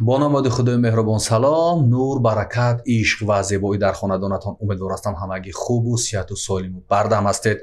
با نام خدای مهربان. سلام، نور، برکت، عشق و زیبایی در خاندانتان. امیدوار هستم همگی خوب و صحت و سالم و بردم هستید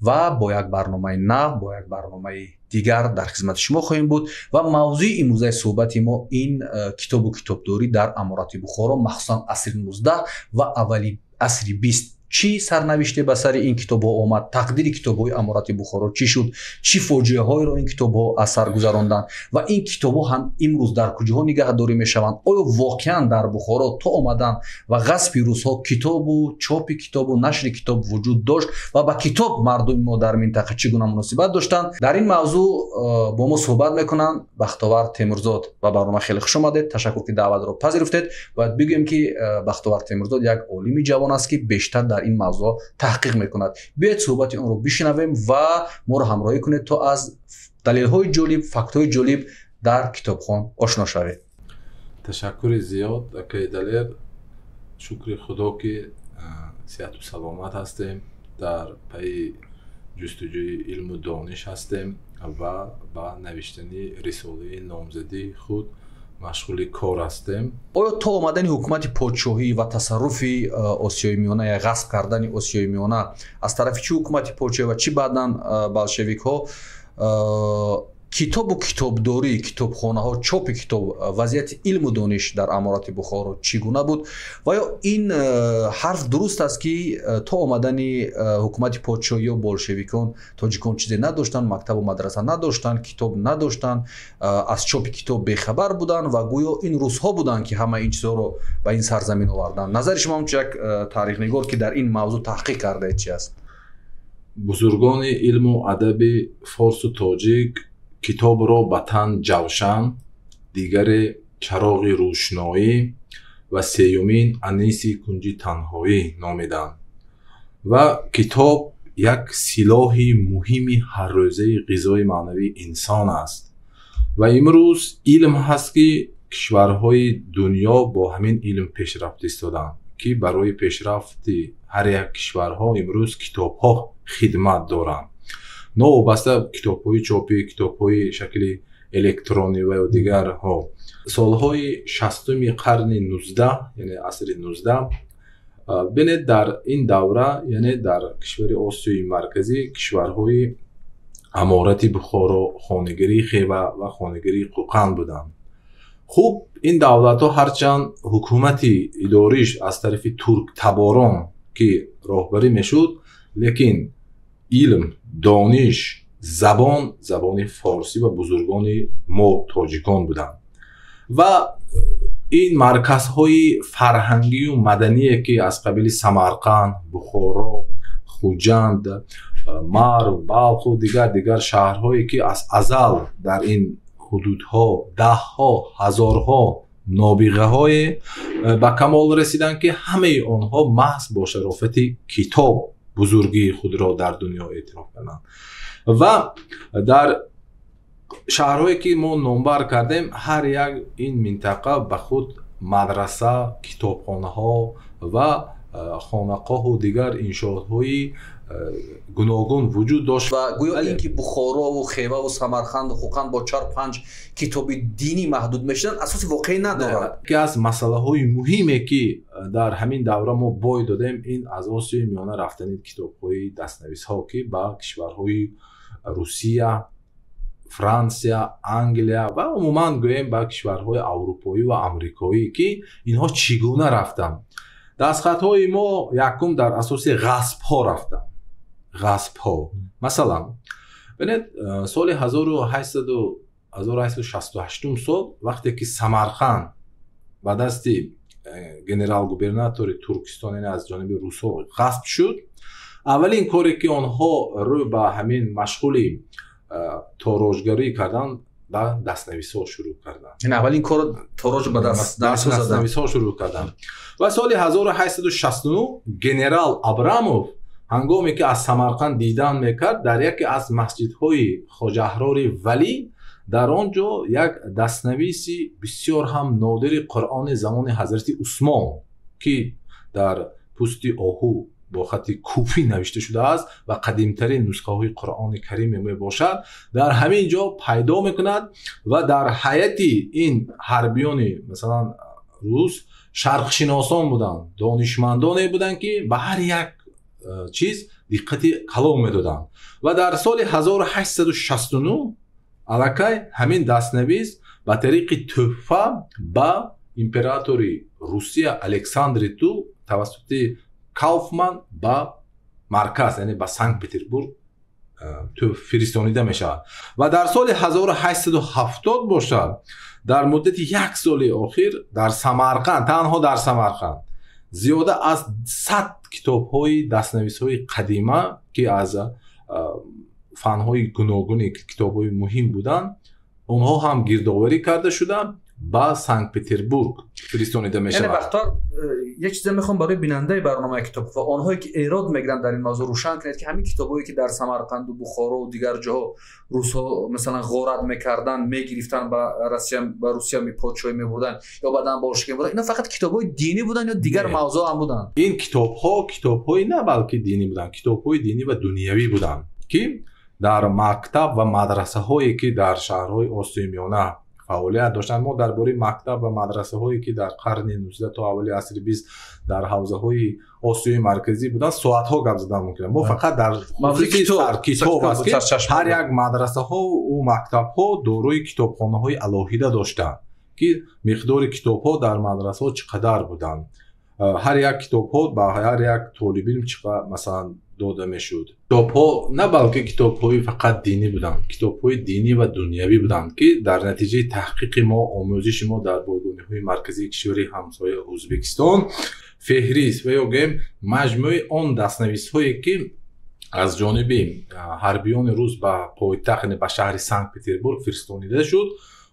و با یک برنامه نو، با یک برنامه دیگر در خدمت شما خواهیم بود و موضوع امروزه صحبت ما این کتاب و کتابداری در امارات بخارا، مخصوصا عصر 19 و اولی عصر 20. چی سرنوشته به سر این کتاب ها آمد؟ تقدیر کتاب های امارات بخارا چی شد؟ چی فاجعه های را این کتاب ها اثر گذراندند و این کتاب ها هم امروز در کجاها نگهداری می شوند؟ آیا واقعا در بخارا تا آمدن و غصب روس ها کتاب و چاپ کتاب و نشر کتاب وجود داشت و با کتاب مردم ما در منطقه چگونه مناسبت داشتند؟ در این موضوع با ما صحبت میکنند بختیار تیمورزاد و برنامه خیلی خوش آمدید. تشکر که دعوت را پذیرفتید. باید بگویم که بختیار تیمورزاد یک عالم جوان است که بیشتر در این موضوع تحقیق میکند. بیاید صحبت اون رو بشنویم و ما رو همراهی کنید تا از دلیل های جالب، فکت های جالب در کتابخوان آشنا شوید. تشکر زیاد اکای دلیر. شکر خدا که صحت و سلامت هستیم، در پی جستجوی علم و دانش هستیم و با نوشتنی رساله نامزدی خود مشغول کار هستیم. آیا تا آمدن حکومت پادشاهی و تصرف آسیای میانه یا غصب کردن آسیای میانه از طرف چه حکومت پادشاهی و چه بعداً بلشویک ها، کتاب و کتابداری، کتابخانه ها، چاپ کتاب، وضعیت علم و دانش در امارات بخارا چگونه بود و یا این حرف درست است که تا آمدن حکومت پادشاهی و بلشویکان تاجیکان چیزی نداشتن، مکتب و مدرسه نداشتن، کتاب نداشتن، از چاپ کتاب بیخبر بودن و گویا این روس ها بودن که همه این چیزا رو به این سرزمین آوردن. نظر شما هم یک تاریخ نگار که در این موضوع تحقیق کرده چی است؟ بزرگان علم و ادب فارس و تاجیک کتاب را به تن جوشن، دیگر چراغ روشنایی و سیومین انیس کنج تنهایی نامیدند و کتاب یک سلاح مهمی هر روزه غذای معنوی انسان است و امروز علم هست که کشورهای دنیا با همین علم پیشرفت ایستادند که برای پیشرفت هر یک کشورها امروز کتابها خدمت دارند. نوابسته کتاب‌های چاپی، کتاب‌های شکل الکترونی و دیگر ها. سالهای 60 قرن 19 یعنی عصر 19 ببینید در این دوره، یعنی در کشور آسیای مرکزی کشورهای امارت بخارا، خانگری خیبه و خانگری قوقند بودند. خوب این دولت‌ها هرچند حکومت اداریش از طرف ترک تباران که راهبری میشد، لیکن علم، دانش، زبان فارسی و بزرگان ما تاجیکان بودند و این مرکزهای فرهنگی و مدنی که از قبیل سمرقند، بخارا، خوجند، مرو، بلخ و دیگر شهرهایی که از ازل در این حدودها دهها، هزارها نابغه های به کمال رسیدند که همه آنها محض با شرافت کتاب بزرگی خود را در دنیا اعتراف کردند و در شهرهایی که ما نامبر کردیم هر یک این منطقه به خود مدرسه، کتابخانه ها و خانقاه و دیگر انشاءات گوناگون وجود داشت و گویا اینکه بخارا و خیبه و سمرقند و خوقند با 4-5 کتاب دینی محدود میشدن اساس واقعی ندارد. که از مسئله های مهمی که در همین دوره ما بای دادیم این از آسیای میانه رفتن کتاب های دستنویس ها که با کشورهای روسیه، فرانسه، انگلیا و عموما گویم با کشورهای اروپایی و امریکایی که اینها چگونه رفتن. دستخط های ما یکم در اساس غصب ها رفتن. غصب ها مثلا ببینید سال 1868 سال وقتی که سمرقند به دست گنرال گوبرناتور ترکستان از جانب روس‌ها غصب شد، اولین کاری که آنها رو به همین مشغول تاراجگری کردن با دستنویس‌ها شروع کردن. این اولین کار تاراج با دستنویس‌ها شروع کردن و سال 1869 گنرال ابراموف هنگامی که از سمرقند دیدن میکرد در یکی از مسجدهای خواجه احرار ولی در آنجا یک دستنویسی بسیار هم نادر قرآن زمان حضرت عثمان که در پوست آهو با خط کوفی نوشته شده است و قدیمترین نسخه های قرآن کریم می باشد در همین جا پیدا میکند و در حیات این حربیان مثلا روس شرق شناسان بودند، دانشمندانی بودند که به هر یک چیز دقت کلام میدادند و در سال 1869 الکی همین دستنویس به طریق تحفه به امپراتوری روسیه الکساندر دو توسط کاوفمن به مرکز یعنی به سنت پترزبورگ فرستانیده می شود و در سال 1870 باشد در مدت یک سال اخیر در سمرقند، تنها در سمرقند زیاده از 100 کتاب های دستنویس های قدیمه که از فن های گوناگون کتاب های مهم بودند اونها هم گردآوری کرده شدند با سنت پترزبورگ فرستانیده می شود. یعنی وقتا یک چیز میخوام برای بیننده برنامه کتاب و آنهایی که ایراد میگیرن در این موضوع روشن کنید که همین کتابایی که در سمرقند و بخارا و دیگر جاها روس‌ها مثلا غارت میکردن، میگرفتن به روسیه میپادشاهی میبردن یا بعداً باشگاه میبردن، اینا فقط کتابای دینی بودن یا دیگر موضوع هم بودن؟ این کتاب‌های نه بلکه دینی بودن، کتاب‌های دینی و دنیوی بودن که در مکتب و مدرسه هایی که در شهرهای آسیای میانه فعالیت داشتن. ما درباره مکتب و مدرسه هایی که در قرن 19 تا اوایل عصر 20 در حوزه های آسیای مرکزی بودن ساعت ها گپ زدن ممکنه. ما فقط در موضوع کتاب است که هر یک مدرسه ها و مکتب ها دارای کتابخانه های الهیده داشتن که مقدار کتاب ها در مدرسه ها چقدر بودن، هر یک کتاب ها با هر یک طالب علم چقدر مثلا داده میشد. کتاب ها نه بلکه کتاب های فقط دینی بودن، کتاب های دینی و دنیوی بودند که در نتیجه تحقیق ما، آموزش ما در بایگانی های مرکزی کشور همسایه ازبکستان فهرست و یا گیم مجموعه آن دستنویس هایی که از جانب حربیان روس به پایتخت به شهر سنت پترزبورگ فرستانیده شد،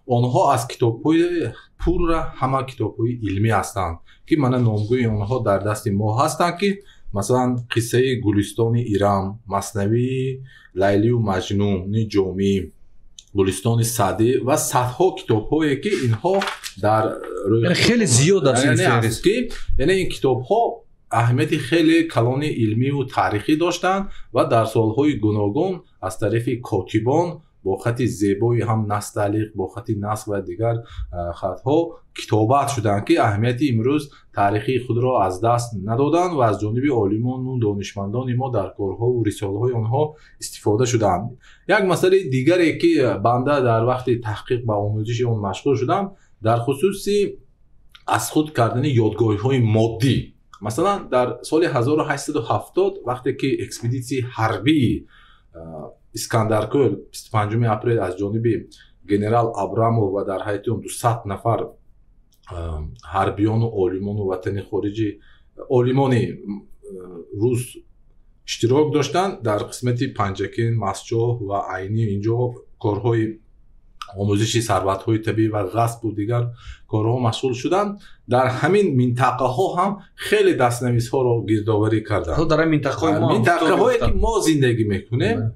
آنها از کتاب‌های پور همه کتاب‌های علمی هستند که من نامگوی آنها در دست ما هستند که مثلا قصه گلستان ایران، مثنوی لیلی و مجنون، جامی، گلستان سعدی و صدها کتاب‌هایی که اینها در یعنی خیلی زیاد است یعنی این کتاب‌ها اهمیت خیلی کلان علمی و تاریخی داشتند و در سال‌های گوناگون از طرف کاتبان با خط زیبایی هم نستعلیق با خط نسخ و دیگر خطها کتابت شدند که اهمیت امروز تاریخی خود را از دست ندادند و از جانب عالمان و دانشمندان ما در کارها و رساله‌های آنها استفاده شدند. یک مسئله دیگری که بنده در وقت تحقیق و آموزش آن مشغول شدم در خصوص از خود کردن یادگاه‌های مادی. مثلا در سال 1870 وقتی که اکسپدیسی حربی اسکندرکل 25 اپریل از جانب گنرال ابراموف و در حیات اون 200 نفر حربیان و عالمان و وطن خارجی عالمان روس اشتراک داشتند در قسمت پنجکین، مسجح و عینی اینجا کارهای آموزش ثروت‌های طبیعی و غصب و دیگر کارها مشغول شدند. در همین منطقه ها هم خیلی دستنویس ها را گردآوری کردند. در منطقه هایی که ما زندگی میکنیم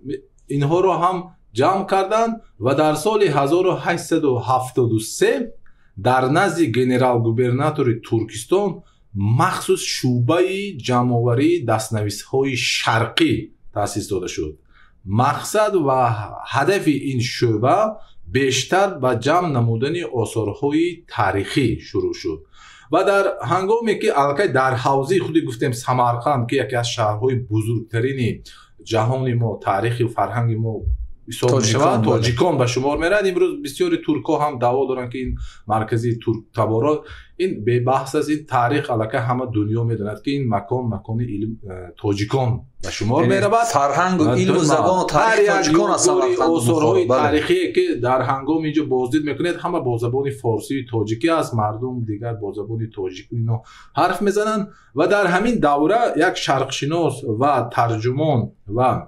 اینها را هم جمع کردند و در سال 1873 در نزد گنرال گوبرناتور ترکستان مخصوص شعبه جمع‌آوری دستنویس‌های شرقی تأسیس داده شد. مقصد و هدف این شعبه بیشتر به جمع نمودن آثارهای تاریخی شروع شد و در هنگامی که البته در حوزه خودی گفتیم سمرقند که یکی از شهرهای بزرگترین جهان ما، تاریخ و فرهنگ ما تاجیکان به شمار میرد. امروز بسیاری ترک‌ها هم دعوا دارن که این مرکزی ترک تبارا این به بحث از این تاریخ البته همه دنیا میدوند که این مکان علم تاجیکان به شمار میرود. فرهنگ و علم و زبان و تاریخ تاجیکان است. آثارهای تاریخی که در هنگام اینجا بازدید میکنید همه با زبان فارسی تاجیکی از مردم دیگر با زبان تاجیکی اینا حرف میزنن و در همین دوره یک شرقشناس و ترجمان و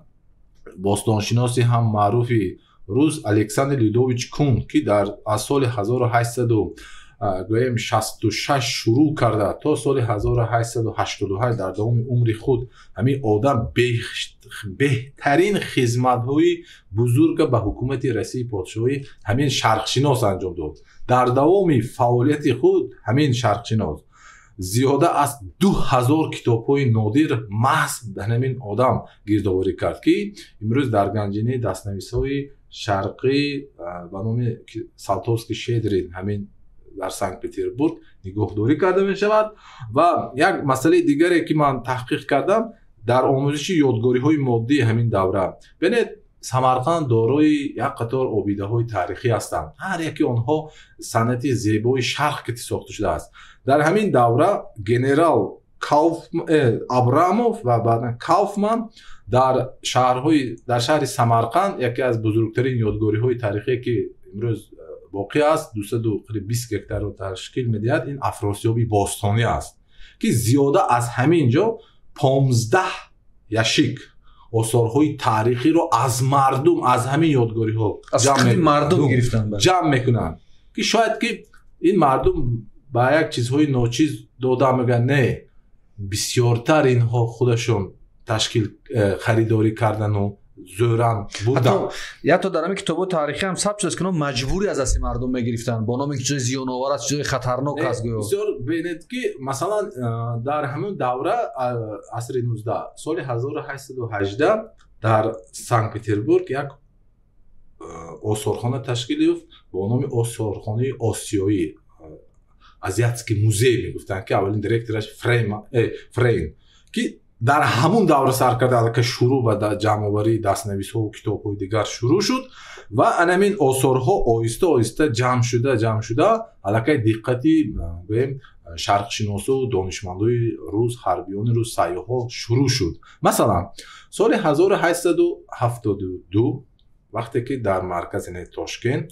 باستانشناسی هم معروفی روس الکساندر لیدویچ کون که در از سال 1866 شروع کرده تا سال 1888 در دوام عمر خود همین آدم بهترین خدمت‌های بزرگ به حکومت رئیس پادشاهی همین شرقشناس انجام داد. در دوام فعالیت خود همین شرقشناس зиёда аз 2000 китобҳои нодир маҳз дар ҳамин одам гирдоварӣ кард, ки имрӯз дар ганҷини дастнависҳои шарқӣ ба номи Салтовский Щедрин ҳамин дар Санкт Петербург нигоҳдорӣ карда мешавад. Ва як масъалаи дигаре ки ман таҳқиқ кардам дар омӯзиши ёдгориҳои моддии ҳамин давра, бинед Самарқанд дорои як қатор обидаҳои тарихӣ ҳастанд. ҳар яки онҳо санъати зебои шарқ ки сохта шудааст. дар ҳамин давра генерал Абрамов ва баъдан Кауфман дар шаҳри Самарқанд яке аз бузургтарин ёдгориҳои тарихие ки имрӯз боқӣ аст, 220 гектарро ташкил медиҳад, ин Афросиёби Бостонӣ аст, ки зиёда аз ҳамин ҷо 15 яшик осорҳои тарихиро аз мардум, аз ҳамин ёдгориҳо ҷамъ мекунанд, ки шояд ки ин мардум ба як чизҳои ночиз дода мегӯянд, не бисёртар инҳо худашон ташкил харидорӣ кардану зӯран буданд. ҳатто дар ҳамин китобҳои тарихӣ ҳам сабт шудааст ки онҳо маҷбури аз дасти мардум мегирифтанд бо номи ки чизи зиёновар аст, чизи хатарнок аст. Гӯё бисёр бинед ки масалан дар ҳамин давра асри 19 соли 1818 дар Санкт Петербург як осорхона ташкил ёфт бо номи Осорхонаи Осиёӣ, Азиатский музей мегуфтанд, ки аввалин директораш Фрейн, ки дар ҳамун давра сар карда аллакай шурӯъ ба ҷамъоварии дастнависҳову китобҳои дигар шурӯъ шуд ва анамин осорҳо оҳиста оҳиста ҷамъ шуда аллакай диққати гӯем шарқшиносу донишмандои рус, ҳарбиёни рус, сайёҳо шурӯъ шуд. Масалан соли 1872 вақте ки дар маркази Тошкент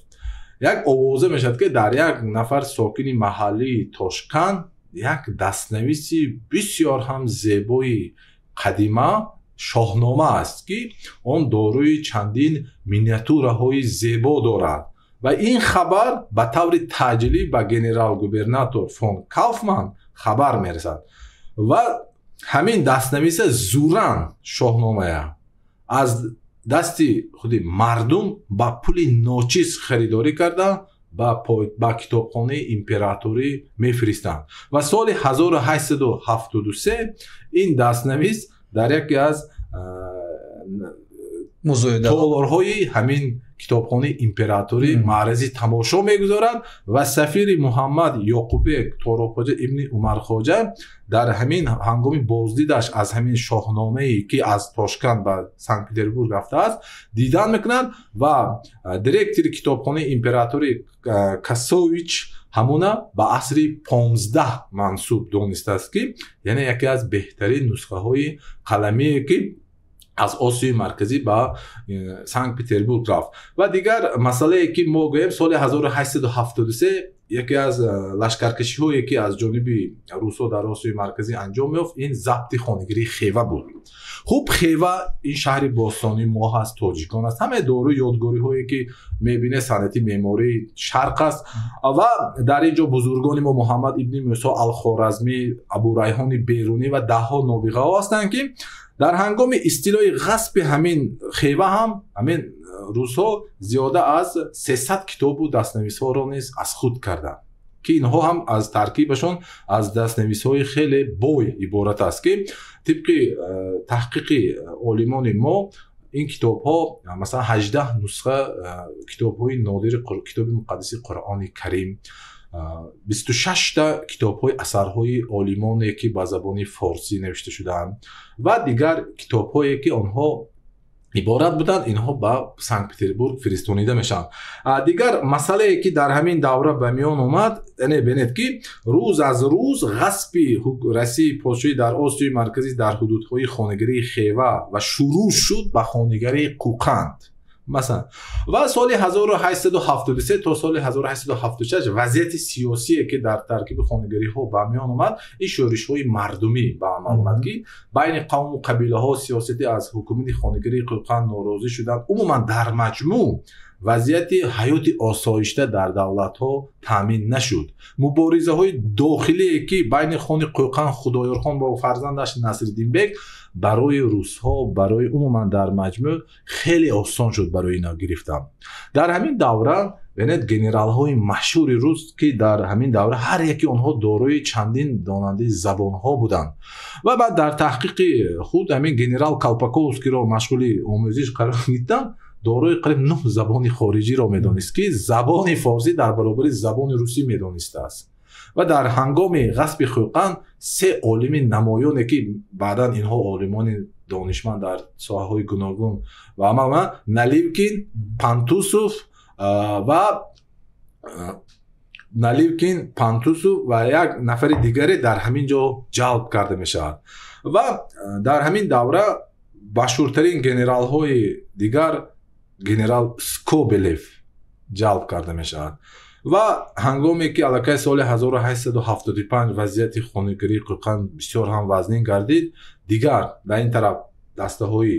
як овоза мешавад ки дар як нафар сокини маҳаллии Тошканд як дастнависи бисёр ҳам зебои қадима шоҳнома аст, ки он дорои чандин миниатюраҳои зебо дорад ва ин хабар ба таври таъҷилӣ ба генерал-губернатор фон Кауфман хабар мерасад ва ҳамин дастнависа зуран шоҳномая аз дасти худи мардум ба пули ночиз харидорӣ карда ба китобхонаи императорӣ мефиристанд ва соли 1873 ин дастнавис дар яке аз толорҳои ҳамин китобхонаи императорӣ маърази тамошо мегузоранд ва сафири Муҳаммад Ёқуббек Торопхоҷа ибни Умархоҷа дар ҳамин ҳангоми боздидаш аз ҳамин шоҳномае ки аз Тошканд ба Санкт Петербург рафтааст дидан мекунанд ва директори китобхонаи императорӣ Касович ҳамуна ба асри 15 мансуб донистааст, ки яъне яке аз беҳтарин нусхаҳои қаламие ки аз Осиёи марказӣ ба Санкт Петербург рафт. Ва дигар масъалае ки мо гӯем соли 1873 яке аз лашкаркашиҳое ки аз ҷониби русҳо дар Осиёи марказӣ анҷом ёфт, ин забти хонагирии Хева буд. хуб Хева ин шаҳри бостонии мо ҳаст, тоҷикон аст, ҳамаи дорои ёдгориҳое ки мебине санъати меъмории шарқ аст ва дар ин ҷо бузургони мо Муҳаммад ибни Мусо Алхоразмӣ, Абурайҳони Берунӣ ва даҳҳо нобиғаҳо ҳастанд, ки дар ҳангоми истилои ғасби ҳамин Хева ҳам ҳамин русҳо зиёда аз 300 китобу дастнависҳоро низ аз худ карданд, ки инҳо ҳам аз таркибашон аз дастнависҳои хеле бой иборат аст, ки тибқи таҳқиқи олимони мо ин китобҳо масалан 18 нусха китобҳои нодири китоби муқаддаси Қуръони Карим, 26 та китобҳои асарҳои олимоне ки ба забони форсӣ навишта шудаанд ва дигар китобҳое ки онҳо иборат буданд, инҳо ба Санкт Петербург фиристонида мешаванд. Дигар масъалае ки дар ҳамин давра ба миён омад, яъне бинед ки рӯз аз рӯз ғасби расии подшоҳӣ дар Осиёи марказӣ дар ҳудудҳои хонагирии Хева ва шурӯъ шуд ба хонагирии Қӯқанд. Масалан ва соли 1873 то соли 1876 вазъияти сиёсие ки дар таркиби хонагириҳо ба миён омад, ин шӯришҳои мардумӣ ба амал омад, ки байни қавму қабилаҳо сиёсати аз ҳукумати хонагирии Қӯқанд норозӣ шуданд. Умуман дар маҷмӯъ вазъияти ҳаёти осоишта дар давлатҳо таъмин нашуд. Муборизаҳои дохилие ки байни хони Қӯқан Худоёрхон бо фарзандаш Насриддинбек барои русҳо, барои умуман дар маҷмӯъ хеле осон шуд барои ино гирифтан. Дар ҳамин давра бинед генералҳои маъшҳури рус, ки дар ҳамин давра ҳар яки онҳо дорои чандин донандаи забонҳо буданд. Ва баъд дар таҳқиқи худ ҳамин генерал Колпаковскийро машғули омӯзиш қарор гирифтан, дорои қариб 9 забони хориҷиро медонист, ки забони форсӣ дар баробари забони русӣ медонистааст. ва дар ҳангоми ғасби Хӯқан 3 олими намоёне, ки баъдан инҳо олимони донишманд дар соҳаҳои гуногун ва амалан Наливкин, Пантусов ва як нафари дигаре дар ҳамин ҷо ҷалб карда мешавад. ва дар ҳамин давра машҳуртарин генералҳои дигар генерал Скобелев ҷалб карда мешавад. ва ҳангоме ки аллакай соли 1875 вазъияти хонагирии Қӯқан бисёр ҳам вазнин гардид, дигар дар ин тараф дастаҳои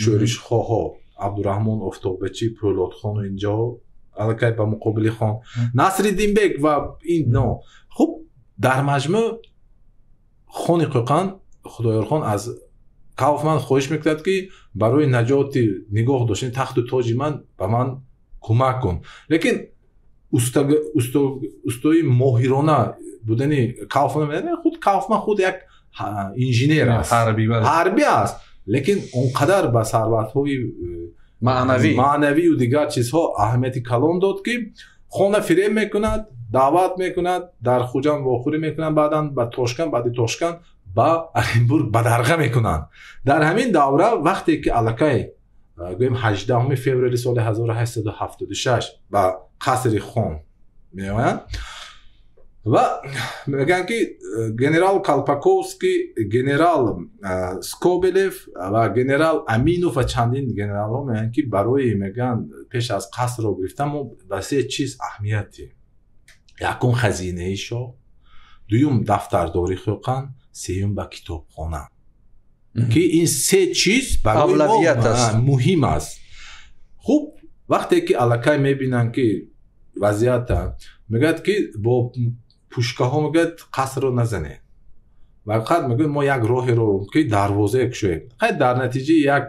шӯришхоҳҳо Абдураҳмон Офтобачӣ, Пӯлодхону инҷоҳо аллакай ба муқобили хон Насриддинбек ва ино. Хуб дар маҷмӯъ хони Қӯқан Худоёрхон аз Кауфман хоҳиш мекард, ки барои наҷоти нигоҳ доштани тахту тоҷи ман ба ман кӯмак кун. Лекин устои моҳирона будани Кауфман, худ Кауфман худ як инженер аст, ҳарбӣ аст, лекин он қадар ба сарватҳои маънавию дигар чизҳо аҳамияти калон дод, ки хона фиреб мекунад, даъват мекунад, дар Хуҷанд вохӯрӣ мекунад, баъдан ба Тошканд, баъди Тошканд ба Оренбург бадарға мекунанд. Дар ҳамин давра вақте ки аллакай гӯем 18 феврали соли 1876 ба қасри хон меоянд ва мегӯянд, ки генерал Колпаковский, генерал Скобелев ва генерал Аминов ва чандин генералҳо мегӯянд, ки барои мегӯянд пеш аз қасрро гирифтан мо ба 3 чиз аҳамият диҳем. Якум хазинаи шоҳ, дуюм дафтардори Хӯқан, сеюм ба китобхона. Ки ин 3 чиз барои мо муҳим аст. Хуб вақте ки аллакай мебинанд, ки вазъията мегӯяд, ки бо пушкаҳо мегӯяд қасрро назанед, вақат мегӯяд мо як роҳеро ки дарвозае кушоем. Хай дар натиҷаи як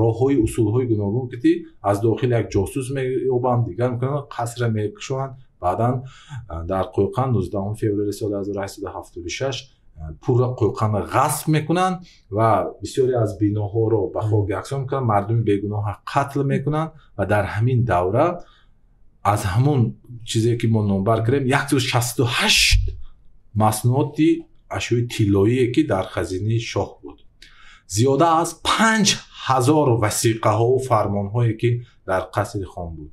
роҳҳои усулҳои гуногун, ки аз дохил як ҷосус меёбанд, дигар мекунанд, қасра мекушоянд. баъдан дар Қӯқан 19 феврали соли 1876 пурра Қӯқанро ғасб мекунанд ва бисёре аз биноҳоро ба хок яксон мекунанд, мардуми бегуноҳро қатл мекунанд ва дар ҳамин давра аз ҳамон чизе ки мо номбар кардем 168 маснуоти ашёи тиллоие ки дар хазинаи шоҳ буд. Зиёда аз 5000 васиқаҳо фармонҳое ки дар қасри хон буд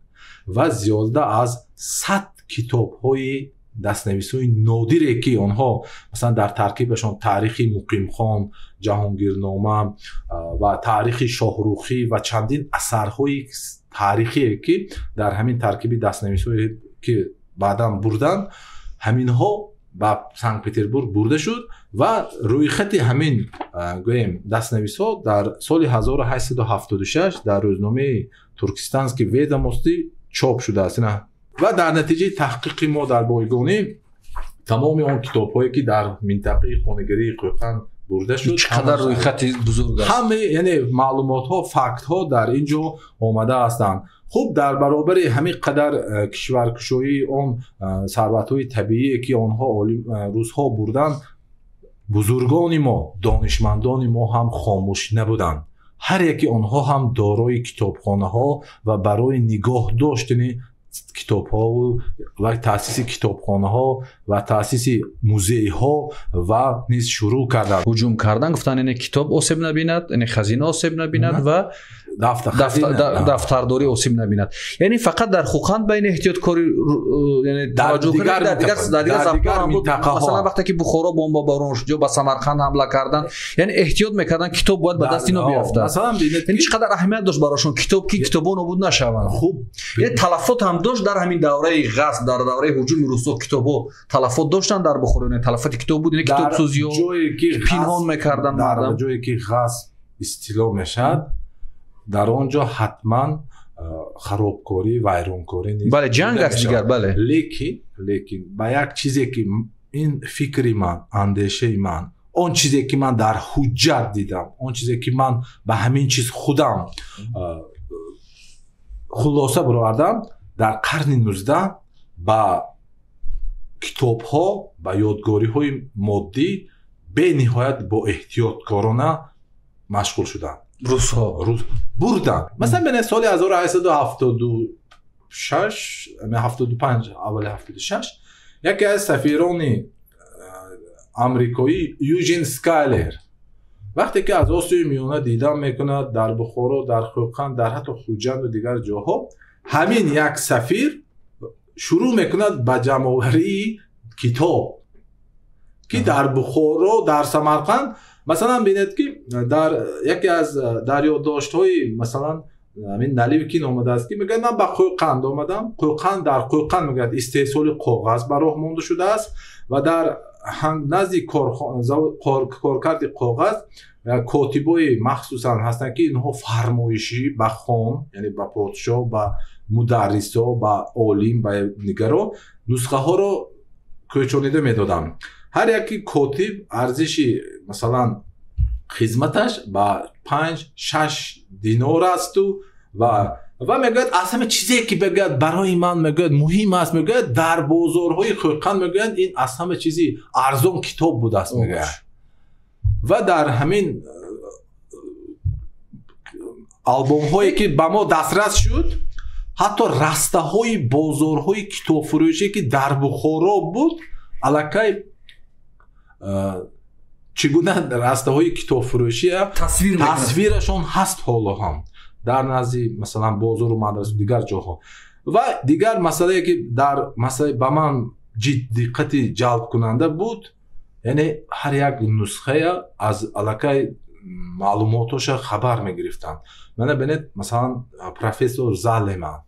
ва зиёда аз 100 китобҳои дастнависҳои нодире, ки онҳо масалан дар таркибашон таърихи Муқимхон, Ҷаҳонгирнома ва таърихи Шоҳрӯхӣ ва чандин асарҳои таърихие, ки дар ҳамин таркиби дастнависҳое ки баъдан бурданд, ҳаминҳо ба Санкт Петербург бурда шуд ва рӯйхати ҳамин гӯем дастнависҳо дар соли 1876 дар рӯзномаи Туркистанский ведомостӣ чоп шудааст. ва дар натиҷаи таҳқиқи мо дар бойгонӣ тамоми он китобҳое ки дар минтақаи хонагирии Қӯқан бурда шуд, чақадар рӯйхати бузург аст, ҳама яъне маълумотҳо, фактҳо дар ин ҷо омада ҳастанд. хуб дар баробари ҳамин қадар кишваркушоии он сарватҳои табиие ки онҳо рӯзҳо бурданд, бузургони мо, донишмандони мо ҳам хомӯш набуданд. ҳар яки онҳо ҳам дорои китобхонаҳо ва барои нигоҳ доштани китобҳо ва таъсиси китобхонаҳо ва таъсиси музейҳо ва низ шурӯъ карданд. ҳуҷум кардан, гуфтан яъне китоб осеб набинад, яъне хазина осеб набинад ва дафтардорӣ осеб набинад. Яъне фақат дар Хӯқан ба ин эҳтиёткорӣ яъне таваҷҷӯҳ кард, дар дигар замон буд. Масалан вақте ки Бухоро бомбаборон шуд ё ба Самарқанд ҳамла кардан, яъне эҳтиёт мекарданд китоб бояд ба дасти ино биёфтад. Яъне чӣ қадар аҳамият дошт барошон китоб, ки китобҳо нобуд нашаванд. Хуб, яъне талаффут ҳам дошт дар ҳамин давраи ғасб, дар давраи ҳуҷуми русҳо китобҳо талаффут доштанд дар Бухоро, яъне талаффути китоб буд, яъне китобсӯзиҳо пинҳон мекарданд мардам. ҷое ки ғасб истило мешавад, дар он ҷо ҳатман харобкорӣ, вайронкорӣ нест. Бале, ҷанг аст дигар, бале. Лекин ба як чизе ки ин фикри ман, андешаи ман اون چیزی که من در حجت دیدم، اون چیزی که من به همین چیز خودم خلاصه برآوردم در قرن 19 با کتاب ها و یادگاری های مادی به نهایت با احتیاطکارانه مشغول شدن. روس بردن. مثلا بین سال 1876 75 اول 76 یکی از سفیران آمریکایی یوجین سکایلر وقتی که از آسیای میانه دیدن میکنه در بخارا، در خوقند، در حتی خوجند و دیگر جاها، همین یک سفیر شروع میکنه به جمع‌آوری کتاب که در بخارا، در سمرقند مثلا بینید که در یکی از یادداشت‌های مثلا همین نلیو که اومده است که میگه من به خوقند آمدم، خوقند در خوقند میگه استحصال کاغذ براه مونده شده است و در نزد کارکرد کاغذ کاتبای مخصوصا هستن که اینها فرمایشی به خان، یعنی به پادشاه، به مدرسا، به عالم، به نگرا نسخه ها رو کوچونیده میدادن. هر یکی کاتب ارزش مثلا خدمتش با 5-6 دینار است و میگه اصلا چیزی که بگه برای من میگه مهم است، میگه در بازارهای خوقند میگه این اصلا چیزی ارزان کتاب بوده است میگه. و در همین آلبوم هایی که به ما دسترس شد، حتی رسته های بازارهای کتاب فروشی که در بخارا بود الکی چگونه رسته های کتاب فروشی تصویرشون هست حالا هم در نزد مثلا بازار و مدرسه و دیگر جاها. و دیگر مسئله که در مسئله به من دقت جلب کننده بود، یعنی هر یک نسخه از الکی معلوماتش خبر میگرفتن. من ببینید مثلا پروفسور زالمان،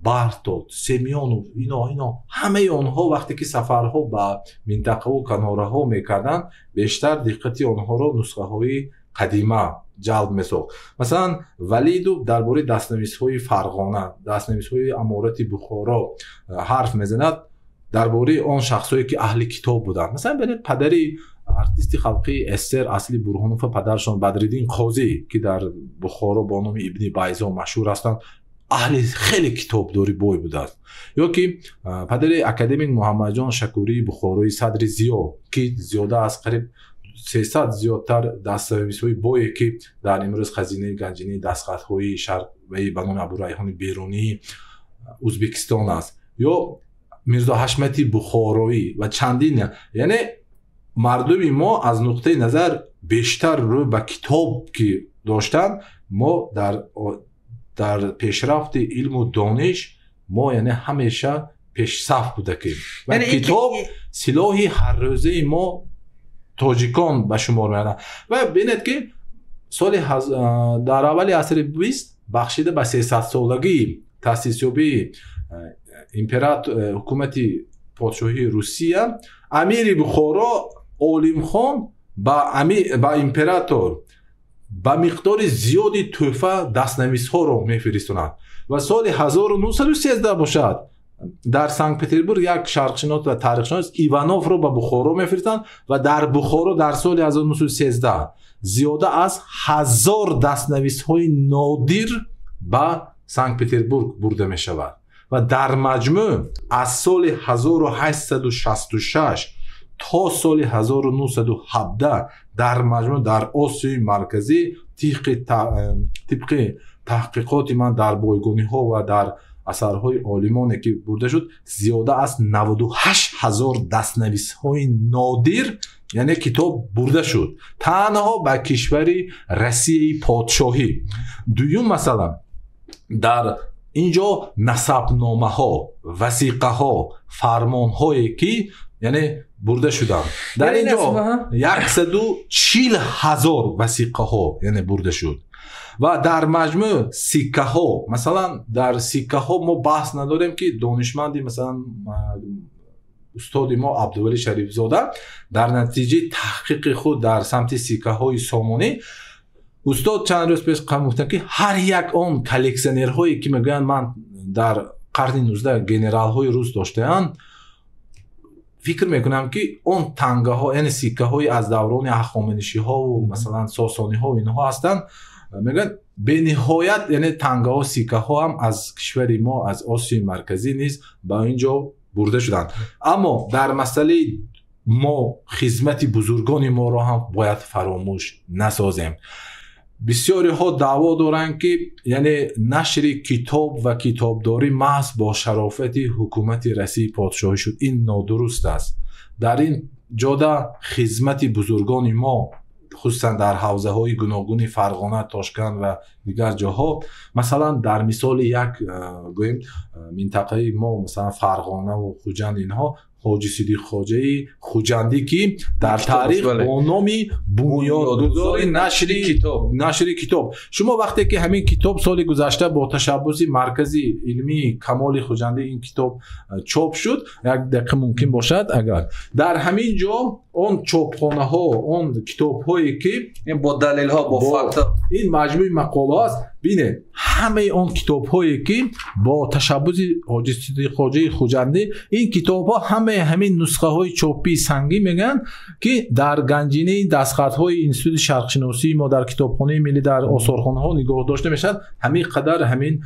بارتولد، سمیونوف، اینا همه اونها وقتی که سفرها به منطقه و کناره ها میکردن بیشتر دقت اونها رو نسخه های قدیمه جلب میساخت. مثلا ولیدو درباره دستنویس های فرغانه، دستنویس های امارت بخارا حرف میزند درباره آن شخصایی که اهل کتاب بودن. مثلا ببینید پدری ارتیست خلقی استر اصلی برهانوف، پدرشان بدرالدین قاضی که در بخارا با نام ابن بیضا مشهور هستند، اهل خیلی کتابداری بوی بودند. یا که پدر اکادمی محمد جان شکوری بخارایی صدر ضیا که زیاده از قریب 300 زیادتر دستاویزهای بویی که در امروز خزینه گنجینه دستخطهای شرقی به نام ابوریحان بیرونی ازبکستان است. یا میرزا حشمتی بخارایی و چندین، یعنی مردم ما از نقطه نظر بیشتر رو به کتاب که داشتن، ما در پیشرفت علم و دانش ما یعنی همیشه پیش صف بوده که و یعنی کتاب سلاحی هر روزه ما تاجیکان به شمار میادن. و ببینید که در اول عصر 20 بخشیده به 300 سالگی تأسیس یابی حکومت پادشاهی روسیه، امیر بخارا عالم خان با امپراتور با مقدار زیادی تحفه دستنویس ها رو میفرستونند و سال 1913 باشد در سنت پترزبورگ یک شرقشناس و تاریخشناس ایوانوف رو به بخارا میفرستند و در بخارا در سال 1913 زیاده از 1000 دستنویس های نادر به سنت پترزبورگ برده می شود و در مجموع از سال 1866 تا سال 1917 در مجموع در آسیای مرکزی طبق تحقیقات من در بایگانی ها و در اثرهای عالمانی که برده شد، زیاده از 98,000 دستنویس های نادر یعنی کتاب برده شد تنها به کشوری روسیه پادشاهی. دوم مثلا در اینجا نسبنامه ها، وثیقه ها، فرمان هایی که یعنی برده شدن در اینجا 140,000 وثیقه ها یعنی برده شد و در مجموع سکه ها، مثلا در سکه ها ما بحث نداریم که دانشمندی مثلا استاد ما عبدالولی شریف زاده در نتیجه تحقیق خود در سمت سکه های سامانی استاد چند روز پیش گفتن که هر یک آن کلکسیونرهایی که میگن من در قرن 19 گنرال های روس داشته‌اند فکر میکنم که اون تنگه ها یعنی سکه های از دوران هخامنشی ها و مثلا ساسانی ها و اینها هستن، میگن به نهایت یعنی تنگه ها و سکه ها هم از کشور ما از آسیای مرکزی نیز با اینجا برده شدن. اما در مسئله ما خدمت بزرگان ما را هم باید فراموش نسازیم. بسیاری ها دعوا دارند که یعنی نشر کتاب و کتابداری محض با شرافت حکومت رسی پادشاهی شد. این نادرست است. در این جاده خدمت بزرگان ما خصوصا در حوزه های گوناگون فرغانه، تاشکند و دیگر جاها، مثلا در مثال یک گویم منطقه ما مثلا فرغانه و خوجند، اینها حاجی صدیق خواجه خوجندی که در تاریخ با نام بنیادگذار نشر کتاب، شما وقتی که همین کتاب سال گذشته با تشبث مرکزی علمی کمال خوجندی این کتاب چاپ شد، یک دقیقه ممکن باشد اگر در همین جا اون چاپخانه ها، اون کتاب هایی که با دلیل ها با فکت این مجموعه مقاله است، بینه همه اون کتاب هایی که با تشبث حاجی صدیق خواجه خوجندی، این کتاب ها همین نسخه های چاپی سنگی میگن که در گنجینه دستخط های انستیتوت شرق شناسی ما در کتابخانه ملی در آثارخانه ها نگاه داشته میشد. همین قدر همین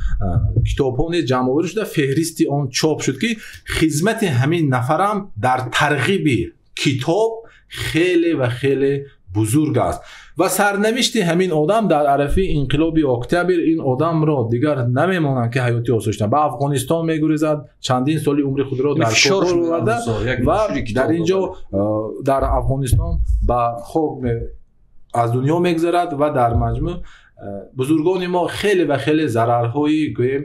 کتاب ها جمع آوری شده، فهرستی آن چاپ شد که خدمت همین نفرم در ترغیب کتاب خیلی و خیلی بزرگ است. و سرنوشت همین آدم در عرفه انقلاب اکتبر، این آدم را دیگر نمیمانند که حیاتی آسایشتن، به افغانستان میگریزد، چندین سالی عمر خود را در کابل برده و در اینجا در افغانستان به خوب از دنیا میگذرد و در مجموع بزرگان ما خیلی و خیلی ضررهای گویم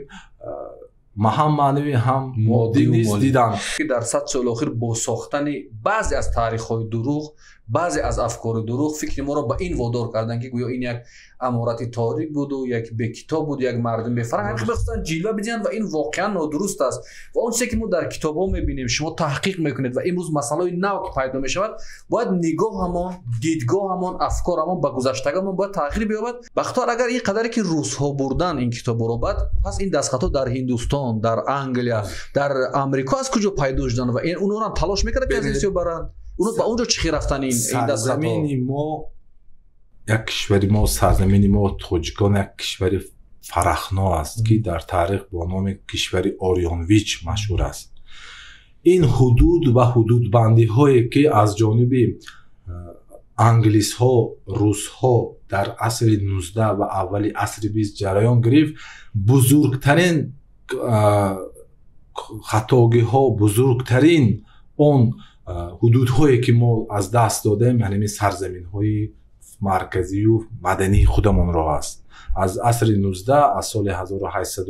هم معنوی هم مادی نیز دیدن که در 100 سال اخیر با ساختن بعضی از تاریخ‌های دروغ، بعضی از افکار دروغ، فکر ما را به این وادار کردن که گویا این یک امارت تاریک بود و یک به کتاب بود، یک مردم به فرهنگ بخواستن جلوه بدن و این واقعا نادرست است. و اون چیزی که ما در کتاب‌ها می‌بینیم، شما تحقیق می‌کنید و امروز مسائل نو که پیدا می‌شود، باید نگاهمان، دیدگاهمان، افکارمان به گذشتگان باید تغییر بیابد. بختار اگر این قدری که روس‌ها بردن این کتاب‌ها رو، بعد پس این دستخط‌ها در هندوستان، در انگلیا، در آمریکا از کجا پیدا شدن و این اونها هم تلاش می‌کردن که از اینجا برن؟ اونو به اونجا چی رفتن این دستخط‌ها؟ ما یک کشوری ما، سرزمین ما تاجیکان یک کشور فرخنا است که در تاریخ با نام کشور آریانویچ مشهور است. این حدود و حدود بندی هایی که از جانب انگلیس ها، روس ها در عصر 19 و اول عصر 20 جریان گرفت، بزرگترین خطاگی ها، بزرگترین اون حدود هایی که ما از دست دادیم، یعنی سرزمین های مرکزی و مدنی خودمون را است. از عصر 19 از سال 1800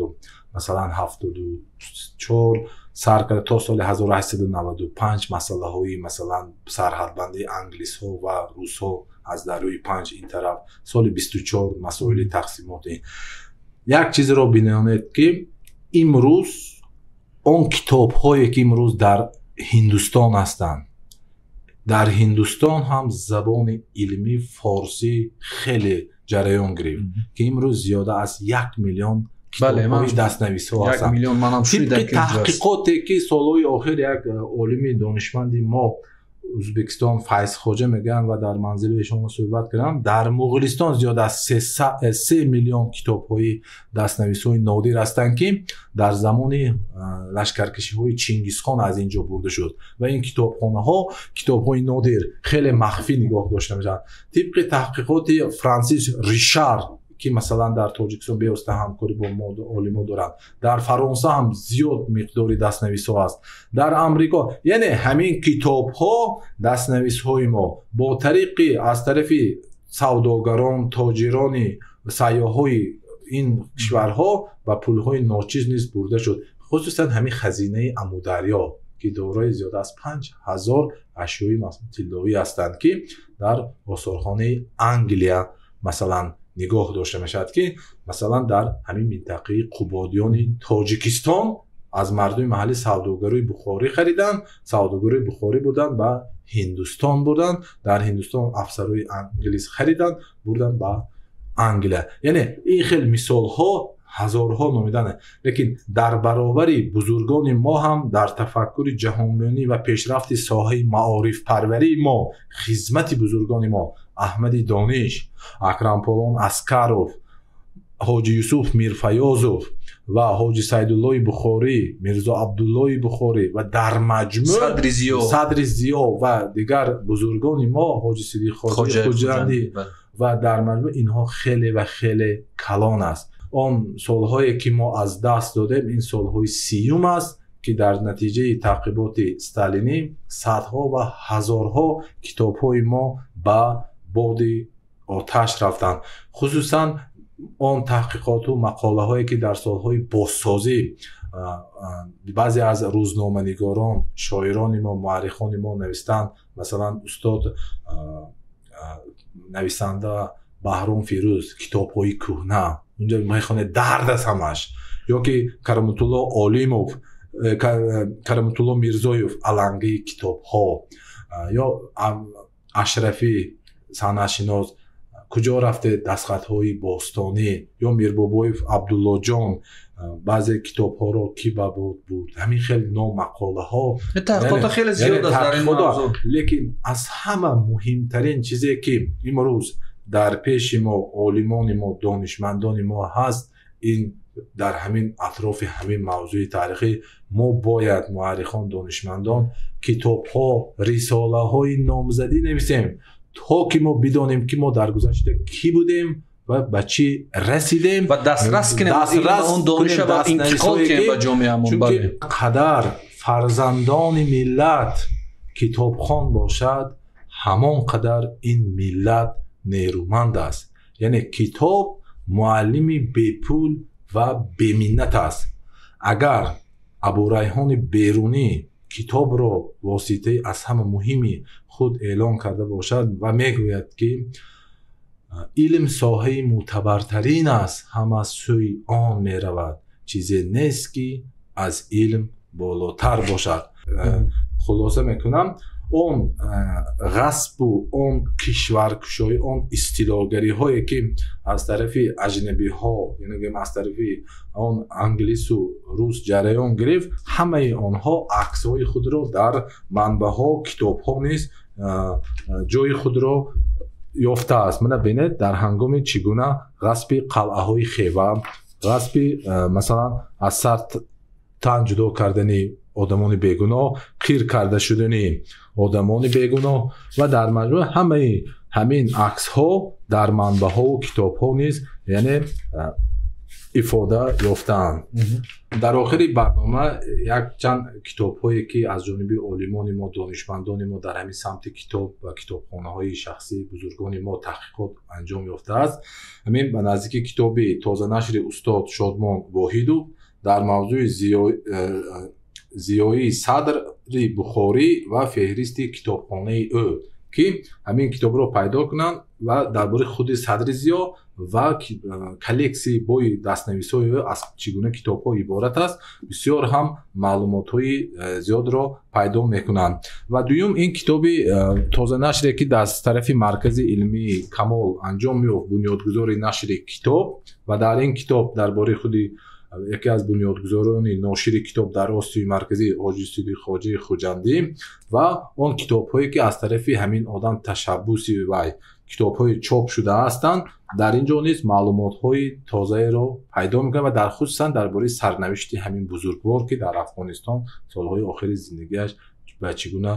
مثلا 74 سر کرد تا سال 1895 مسئله های مثلا سرحدبندی انگلیس ها و روس ها از دریای پنج این طرف، سال 24 مسائل تقسیمات. یک چیز را بینید که امروز اون کتاب هایی که امروز در هندوستان هستند، در هندوستان هم زبان علمی فارسی خیلی جریان گرفت که امروز زیاده از 1 میلیون کتاب‌های دست‌نویس‌ها هستند. 1 میلیون منم شنیدم که تحقیقاتی که سالهای آخر یک عالم دانشمندی ما ازبکستان فیض خواجه میگن و در منزل شما صحبت کردم، در مغولستان زیاد از 3 میلیون کتاب‌های دست‌نویس‌های نادر هستند که در زمان لشکرکشی‌های چینگیزخان از اینجا برده شد و این کتابخانه‌ها کتاب‌های نادر خیلی مخفی نگاه داشته میشن. طبق تحقیقات فرانسیس ریشار که مثلا در تاجیکستان بیوسته همکاری با عالمان دارن، در فرانسه هم زیاد مقداری دست‌نویس‌ها هست، در آمریکا. یعنی همین کتاب‌ها، دست‌نویس‌های ما با طریق از طرف سوداگران، تاجران و سیاح‌های این کشورها و پول‌های ناچیز نیز برده شد. خصوصا همین خزینه امودریا که دارای زیاد از 5000 اشیای طلایی هستند که در آثارخانه انگلیا مثلا نگاه داشته میشد که مثلا در همین منطقه قبادیان تاجیکستان از مردم محلی سوداگری بخاری خریدن، سوداگری بخاری بردن و هندوستان بردن، در هندوستان افسرهای انگلیس خریدن بردن به انگلیا. یعنی این خیلی مثال ها ҳазорҳо номидан, лекин дар баробари бузургони мо ҳам дар тафаккури ҷаҳонбинӣ ва пешрафти соҳаи маорифпарварии мо, хизмати бузургони мо, аҳмади дониш, Акрамполон Аскаров, ҳоҷи Юсуф Мирфаёзов ва ҳоҷи Сайдуллои Бухорӣ, Мирзо Абдуллои Бухорӣ ва дар маҷмӯъ Садри Зиё ва дигар бузургони мо, ҳоҷи Сидиқ Хоҷандӣ ва дар маҷмӯъ инҳо хеле ва хеле калон аст. Он солҳое ки мо аз даст додем, ин солҳои сиюм аст ки дар натиҷаи таъқиботи сталинӣ садҳо ва ҳазорҳо китобҳои мо ба боди оташ рафтанд. Хусусан он таҳқиқоту мақолаҳое ки дар солҳои бозсозӣ баъзе аз рӯзноманигорон, шоирони мо, муаррихони мо навистанд. Масалан, устод нависанда Баҳром Фирӯз китобҳои кӯҳна, унҷа мехонед дард аст ҳамаш. ё ки Караматулло Олимов, Караматулло Мирзоев алангии китобҳо, ё Ашрафӣ санъатшинос куҷо рафте дастхатҳои бостонӣ, ё Мирбобоев Абдуллоҷон баъзе китобҳоро ки ба бод бурд. Ҳамин хел ном мақолаҳо таҳқиқота хеле зиёд аст дар ин мавзӯъ. Лекин аз ҳама муҳимтарин чизе ки имрӯз дар пеши мо, олимони мо, донишмандони мо ҳаст, ин дар ҳамин атрофи ҳамин мавзӯи таърихӣ мо бояд муаррихон, донишмандон китобҳо, рисолаҳои номзадӣ нависем, то ки мо бидонем ки мо дар гузашта кӣ будем ва ба чӣ расидем ва дастрас кунем он дониша ва интиқол кунем ба ҷомеамон. Чунки қадар фарзандони миллат китобхон бошад, ҳамон қадар ин миллат нерӯманд аст. Яъне китоб муаллими бепул ва беминнат аст. Агар Абурайҳони Берунӣ китобро воситаи аз ҳама муҳими худ эълон карда бошад ва мегӯяд ки илм соҳаи мӯътабартарин аст, ҳама сӯи он меравад, чизе нест ки аз илм болотар бошад. хулоса мекунам, он ғасбу он кишваркушоӣ, он истилогариҳое ки аз тарафи аҷнабиҳо, яъне аз тарафи он англису рус ҷараён гирифт, ҳамаи онҳо аксҳои худро дар манбаъҳо, китобҳо низ ҷои худро ёфтааст. Мана бинед дар ҳангоми чӣ гуна ғасби қалъаҳои Хева, ғасби масалан аз сар тан ҷудо кардани одамони бегуноҳ, қир карда шудани одамони бегуноҳ ва дар маҷмӯъ ҳамаи ҳамин аксҳо дар манбаъҳову китобҳо низ яъне ифода ёфтаанд. дар охири барнома якчанд китобҳое ки аз ҷониби олимони мо, донишмандони мо дар ҳамин самти китоб ва китобхонаҳои шахсии бузургони мо таҳқиқот анҷом ёфтааст. ҳамин ба наздики китоби тозанашри устод Шодмон Воҳидов дар мавзӯи зиёии Садри Бухорӣ ва феҳристи китобхонаи ӯ ки ҳамин китобро пайдо кунанд ва дар бораи худи Садри Зиё ва коллексияи бои дастнависҳои ӯ аз чӣ гуна китобҳо иборат аст, бисёр ҳам маълумотҳои зиёдро пайдо мекунанд. Ва дуюм ин китоби тозанашре ки дар тарафи Маркази илмии Камол анҷом ёфт, бунёдгузори нашри китоб, ва дар ин китоб дар бораи худи яке аз бунёдгузорони ношири китоб дар Осиёи Марказӣ ҳоҷи Сидиқ Хоҷаи Хуҷандӣ ва он китобҳое ки аз тарафи ҳамин одам ташаббуси вай китобҳои чоп шуда ҳастанд, дар ин ҷо низ маълумотҳои тозаеро пайдо мекунад ва дар хусусан дар бораи сарнавишти ҳамин бузургвор ки дар Афғонистон солҳои охири зиндагиаш ба чӣ гуна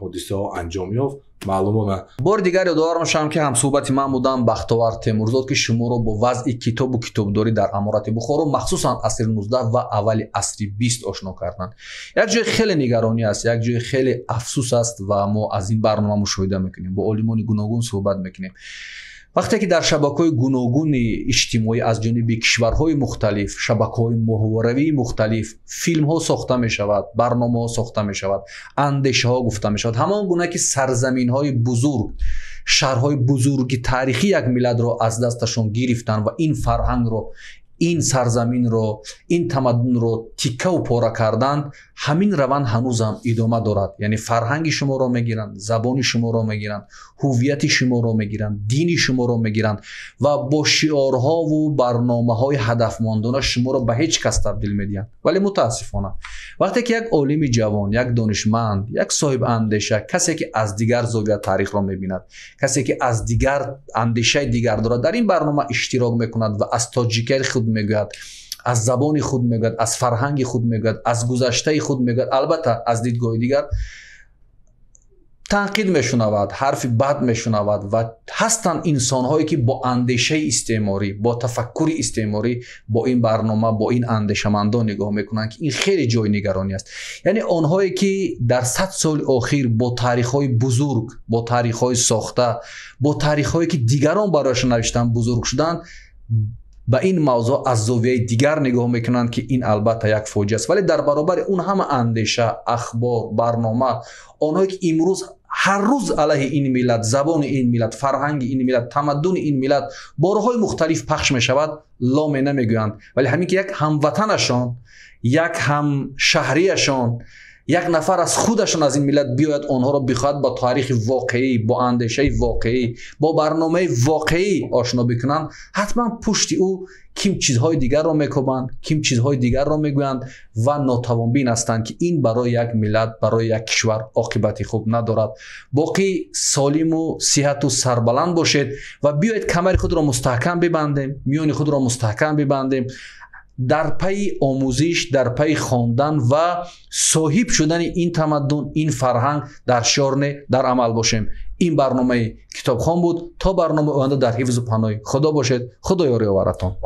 ҳодисаҳо анҷом ёфт маълумот. бори дигар ёдовар мешавам ки ҳамсӯҳбати ман будам Бахтовар Темурзод ки шуморо бо вазъи китобу китобдорӣ дар аморати Бухоро махсусан асри 19 ва аввали асри 20 ошно карданд. Як ҷои хеле нигаронӣ аст, як ҷои хеле афсӯс аст ва мо аз ин барнома мушоҳида мекунем, бо олимони гуногун суҳбат мекунем. вақте ки дар шабакаҳои гуногуни иҷтимоӣ аз ҷониби кишварҳои мухталиф, шабакаҳои моҳворавии мухталиф филмҳо сохта мешавад, барномаҳо сохта мешавад, андешаҳо гуфта мешавад, ҳамон гуна ки сарзаминҳои бузург, шаҳрҳои бузурги таърихи як миллатро аз дасташон гирифтанд ва ин фарҳангро این سرزمین رو، این تمدن رو تیکه و پاره کردن، همین روند هنوز هم ادامه دارد. یعنی فرهنگ شما رو میگیرن، زبان شما رو میگیرن، هویت شما رو میگیرن، دین شما رو میگیرن و با شعارها و برنامه‌های هدفمندانه شما رو به هیچ کس تبدیل میدین. ولی متاسفانه وقتی که یک عالم جوان، یک دانشمند، یک صاحب اندیشه، کسی که از دیگر زاویه تاریخ را میبیند، کسی که از دیگر اندیشه دیگر دارد، در این برنامه اشتراک میکند و از تاجیکی خود میگوید، از زبان خود میگوید، از فرهنگ خود میگوید، از گذشته خود میگوید، البته از دیدگاه دیگر تنقید میشنود، حرف بد میشنود و هستند انسان‌هایی که با اندیشه استعماری، با تفکر استعماری با این برنامه، با این اندیشمندان نگاه میکنند که این خیلی جای نگرانی است. یعنی آنهایی که در 100 سال اخیر با تاریخ‌های بزرگ، با تاریخ‌های ساخته، با تاریخ‌هایی که دیگران برایش نوشتن بزرگ شدن، به این موضوع از زاویه دیگر نگاه میکنند که این البته یک فوجی است. ولی در برابر اون همه اندیشه، اخبار، برنامه، آنهایی که امروز هر روز علیه این ملت، زبان این ملت، فرهنگ این ملت، تمدن این ملت بارهای مختلف پخش می شود، لا می نمیگویند. ولی همین که یک هموطنشان، یک هم شهریشان، یک نفر از خودشان از این ملت بیاید آنها را بخواهد با تاریخ واقعی، با اندیشه واقعی، با برنامه واقعی آشنا بکنند، حتما پشت او کیم چیزهای دیگر را میکوبند، کیم چیزهای دیگر را میگویند و ناتوانبین هستند که این برای یک ملت، برای یک کشور عاقبت خوب ندارد. باقی سالم و صحت و سربلند باشید و بیایید کمر خود را مستحکم ببندیم، میان خود را مستحکم ببندیم، در پی آموزش، در پی خواندن و صاحب شدن این تمدن، این فرهنگ در شارنه، در عمل باشیم. این برنامه کتابخوان بود. تا برنامه آینده در حفظ و پناه خدا باشید. خدا یاری آورتان.